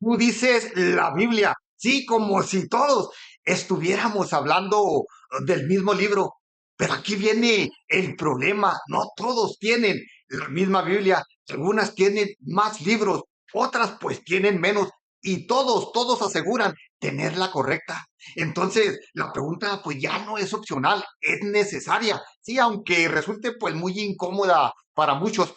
Tú dices la Biblia, sí, como si todos estuviéramos hablando del mismo libro. Pero aquí viene el problema. No todos tienen la misma Biblia. Algunas tienen más libros, otras pues tienen menos. Y todos aseguran tener la correcta. Entonces, la pregunta pues ya no es opcional, es necesaria. Sí, aunque resulte pues muy incómoda para muchos.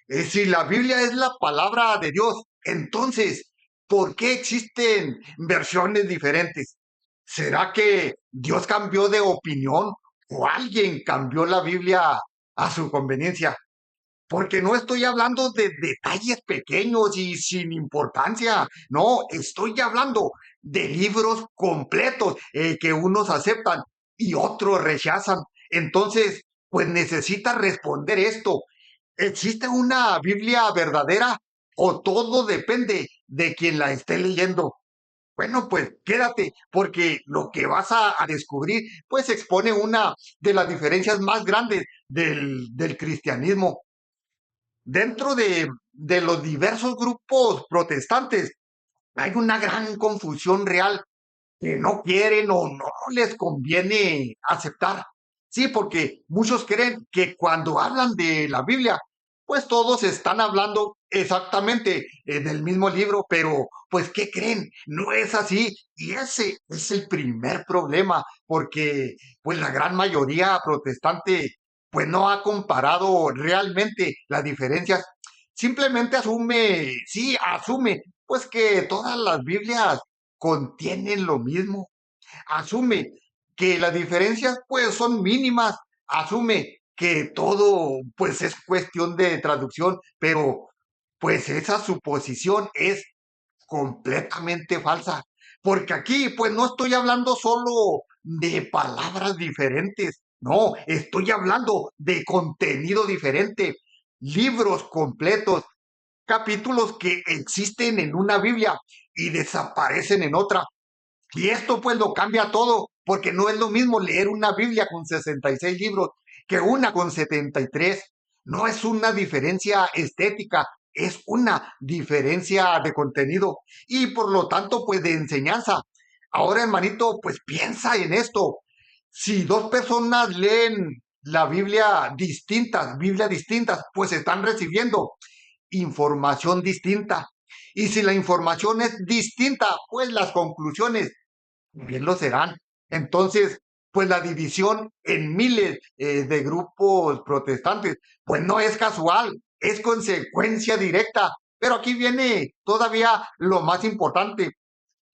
Si la Biblia es la palabra de Dios, entonces, ¿por qué existen versiones diferentes? ¿Será que Dios cambió de opinión o alguien cambió la Biblia a su conveniencia? Porque no estoy hablando de detalles pequeños y sin importancia, no, estoy hablando de libros completos que unos aceptan y otros rechazan. Entonces, pues necesita responder esto. ¿Existe una Biblia verdadera o todo depende de quien la esté leyendo? Bueno, pues quédate, porque lo que vas a descubrir, pues expone una de las diferencias más grandes del cristianismo. Dentro de los diversos grupos protestantes hay una gran confusión real que no quieren o no les conviene aceptar. Sí, porque muchos creen que cuando hablan de la Biblia, pues todos están hablando exactamente del mismo libro, pero pues ¿qué creen? No es así. Y ese es el primer problema, porque pues la gran mayoría protestante pues no ha comparado realmente las diferencias. Simplemente asume, sí, asume, pues que todas las Biblias contienen lo mismo. Asume que las diferencias pues son mínimas. Asume que todo pues es cuestión de traducción, pero pues esa suposición es completamente falsa. Porque aquí pues no estoy hablando solo de palabras diferentes, no, estoy hablando de contenido diferente, libros completos, capítulos que existen en una Biblia y desaparecen en otra. Y esto pues lo cambia todo, porque no es lo mismo leer una Biblia con 66 libros que una con 73. No es una diferencia estética, es una diferencia de contenido y por lo tanto pues de enseñanza. Ahora, hermanito, pues piensa en esto. Si dos personas leen la Biblia distintas, pues están recibiendo información distinta. Y si la información es distinta, pues las conclusiones bien lo serán. Entonces, pues la división en miles de grupos protestantes, pues no es casual, es consecuencia directa. Pero aquí viene todavía lo más importante.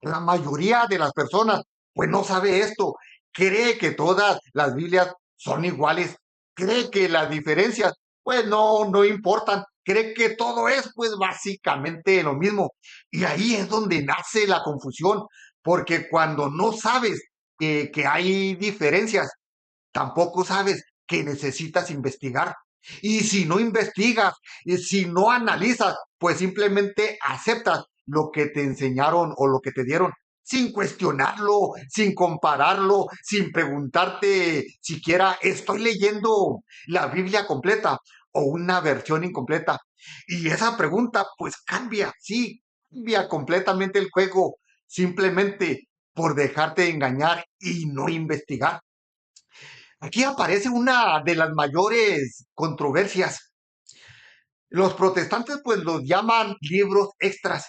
La mayoría de las personas, pues no sabe esto, cree que todas las Biblias son iguales, cree que las diferencias, pues no importan, cree que todo es, pues básicamente lo mismo. Y ahí es donde nace la confusión, porque cuando no sabes que hay diferencias, tampoco sabes que necesitas investigar. Y si no investigas, y si no analizas, pues simplemente aceptas lo que te enseñaron o lo que te dieron, sin cuestionarlo, sin compararlo, sin preguntarte siquiera, ¿estoy leyendo la Biblia completa o una versión incompleta? Y esa pregunta pues cambia, sí, cambia completamente el juego, simplemente por dejarte engañar y no investigar. Aquí aparece una de las mayores controversias. Los protestantes pues los llaman libros extras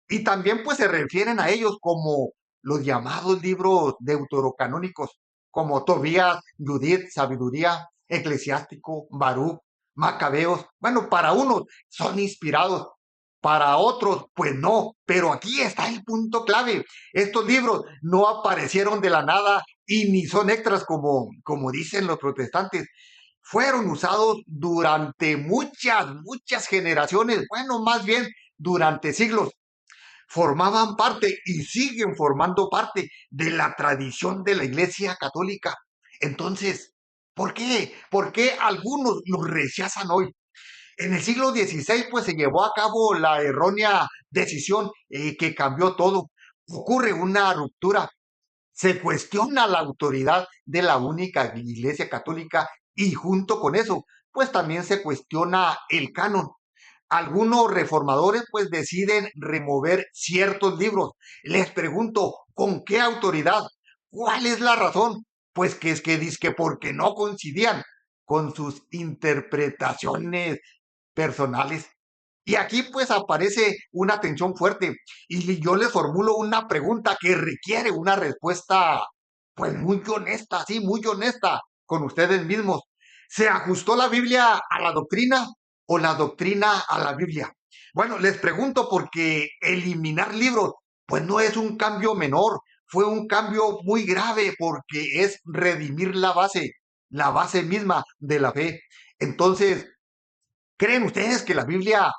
y también pues se refieren a ellos como los llamados libros deuterocanónicos, como Tobías, Judith, Sabiduría, Eclesiástico, Baruch, Macabeos. Bueno, para unos son inspirados, para otros pues no, pero aquí está el punto clave. Estos libros no aparecieron de la nada y ni son extras como dicen los protestantes, fueron usados durante muchas generaciones, bueno, más bien durante siglos. Formaban parte y siguen formando parte de la tradición de la Iglesia Católica. Entonces, ¿por qué? ¿Por qué algunos los rechazan hoy? En el siglo XVI, pues se llevó a cabo la errónea decisión que cambió todo. Ocurre una ruptura, se cuestiona la autoridad de la única Iglesia Católica y junto con eso, pues también se cuestiona el canon. Algunos reformadores pues deciden remover ciertos libros. Les pregunto, ¿con qué autoridad? ¿Cuál es la razón? Pues que es que dice porque no coincidían con sus interpretaciones personales. Y aquí pues aparece una tensión fuerte y yo les formulo una pregunta que requiere una respuesta pues muy honesta, sí, muy honesta con ustedes mismos. ¿Se ajustó la Biblia a la doctrina o la doctrina a la Biblia? Bueno, les pregunto porque eliminar libros pues no es un cambio menor, fue un cambio muy grave porque es redimir la base misma de la fe. Entonces, ¿creen ustedes que la Biblia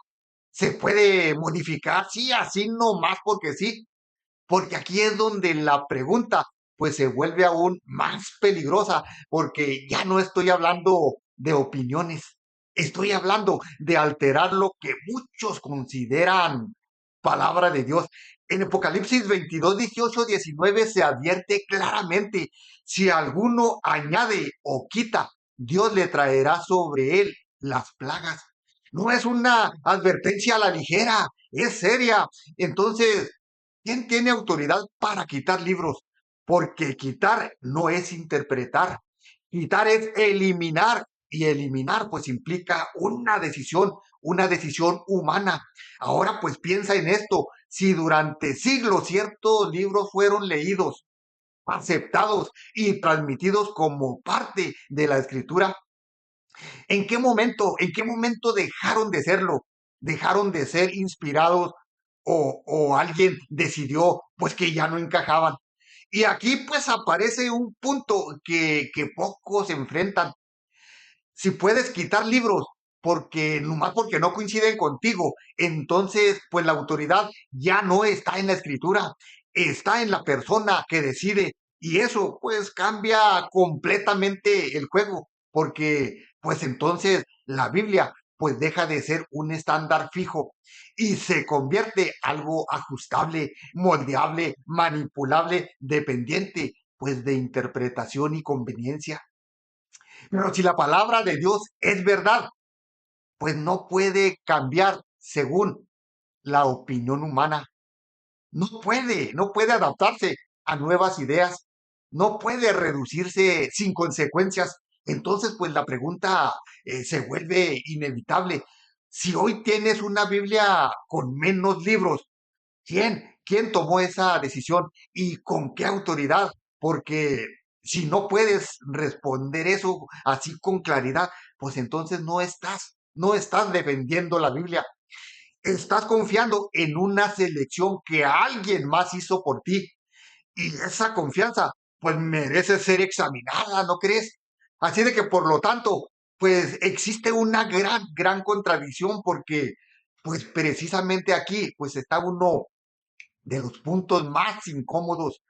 se puede modificar? Sí, así nomás porque sí. Porque aquí es donde la pregunta pues se vuelve aún más peligrosa, porque ya no estoy hablando de opiniones, estoy hablando de alterar lo que muchos consideran palabra de Dios. En Apocalipsis 22, 18, 19 se advierte claramente, si alguno añade o quita, Dios le traerá sobre él las plagas. No es una advertencia a la ligera, es seria. Entonces, ¿quién tiene autoridad para quitar libros? Porque quitar no es interpretar. Quitar es eliminar. Y eliminar pues implica una decisión humana. Ahora pues piensa en esto. Si durante siglos ciertos libros fueron leídos, aceptados y transmitidos como parte de la escritura, en qué momento dejaron de serlo? ¿Dejaron de ser inspirados o alguien decidió pues que ya no encajaban? Y aquí pues aparece un punto que pocos enfrentan. Si puedes quitar libros porque nomás porque no coinciden contigo, entonces pues la autoridad ya no está en la escritura, está en la persona que decide y eso pues cambia completamente el juego, porque pues entonces la Biblia pues deja de ser un estándar fijo y se convierte algo ajustable, moldeable, manipulable, dependiente pues de interpretación y conveniencia. Pero si la palabra de Dios es verdad, pues no puede cambiar según la opinión humana. No puede adaptarse a nuevas ideas. No puede reducirse sin consecuencias. Entonces, pues la pregunta se vuelve inevitable. Si hoy tienes una Biblia con menos libros, ¿quién? ¿Quién tomó esa decisión y con qué autoridad? Porque si no puedes responder eso así con claridad, pues entonces no estás defendiendo la Biblia. Estás confiando en una selección que alguien más hizo por ti. Y esa confianza, pues merece ser examinada, ¿no crees? Así de que, por lo tanto, pues existe una gran contradicción porque, pues precisamente aquí, pues está uno de los puntos más incómodos,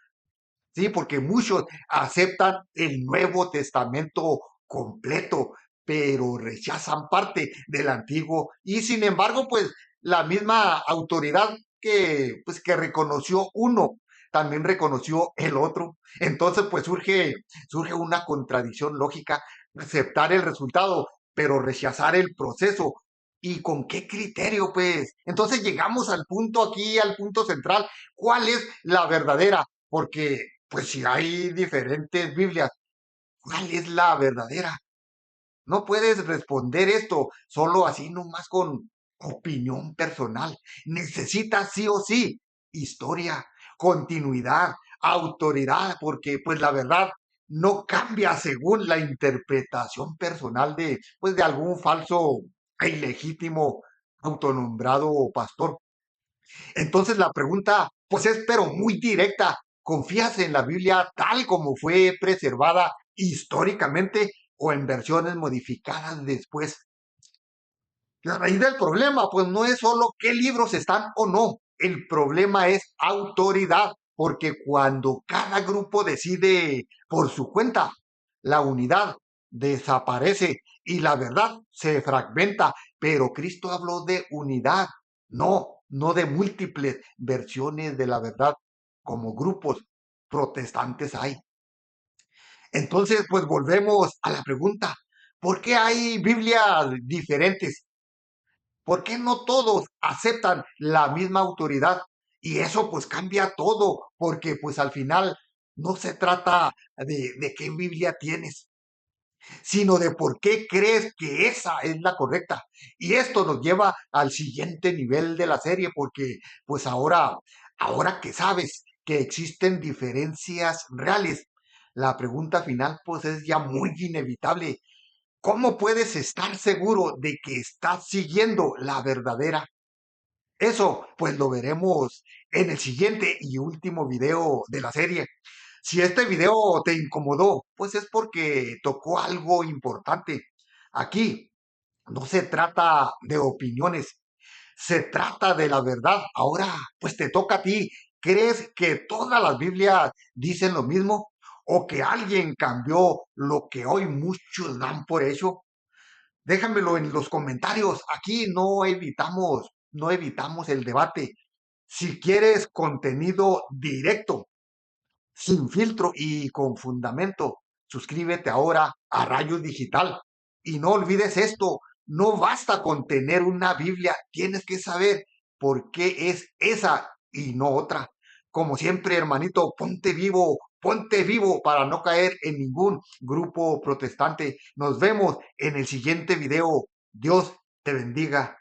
¿sí? Porque muchos aceptan el Nuevo Testamento completo, pero rechazan parte del Antiguo. Y sin embargo, pues la misma autoridad pues, que reconoció uno, también reconoció el otro. Entonces, pues surge una contradicción lógica, aceptar el resultado, pero rechazar el proceso. ¿Y con qué criterio, pues? Entonces llegamos al punto aquí, al punto central. ¿Cuál es la verdadera? Porque, pues si hay diferentes Biblias, ¿cuál es la verdadera? No puedes responder esto solo así nomás con opinión personal. Necesitas sí o sí historia, continuidad, autoridad, porque pues la verdad no cambia según la interpretación personal pues de algún falso e ilegítimo autonombrado pastor. Entonces la pregunta, pues es pero muy directa. ¿Confías en la Biblia tal como fue preservada históricamente o en versiones modificadas después? La raíz del problema, pues no es solo qué libros están o no. El problema es autoridad, porque cuando cada grupo decide por su cuenta, la unidad desaparece y la verdad se fragmenta. Pero Cristo habló de unidad, no de múltiples versiones de la verdad, como grupos protestantes hay. Entonces, pues volvemos a la pregunta, ¿por qué hay Biblias diferentes? ¿Por qué no todos aceptan la misma autoridad? Y eso pues cambia todo, porque pues al final no se trata de qué Biblia tienes, sino de por qué crees que esa es la correcta. Y esto nos lleva al siguiente nivel de la serie, porque pues ahora que sabes que existen diferencias reales, la pregunta final pues es ya muy inevitable. ¿Cómo puedes estar seguro de que estás siguiendo la verdadera? Eso pues lo veremos en el siguiente y último video de la serie. Si este video te incomodó, pues es porque tocó algo importante. Aquí no se trata de opiniones, se trata de la verdad. Ahora, pues te toca a ti. ¿Crees que todas las Biblias dicen lo mismo? ¿O que alguien cambió lo que hoy muchos dan por hecho? Déjamelo en los comentarios. Aquí no evitamos el debate. Si quieres contenido directo, sin filtro y con fundamento. Suscríbete ahora a Rayos Digital. Y no olvides esto, no basta con tener una Biblia, tienes que saber por qué es esa y no otra. Como siempre, hermanito, ponte vivo para no caer en ningún grupo protestante. Nos vemos en el siguiente video. Dios te bendiga.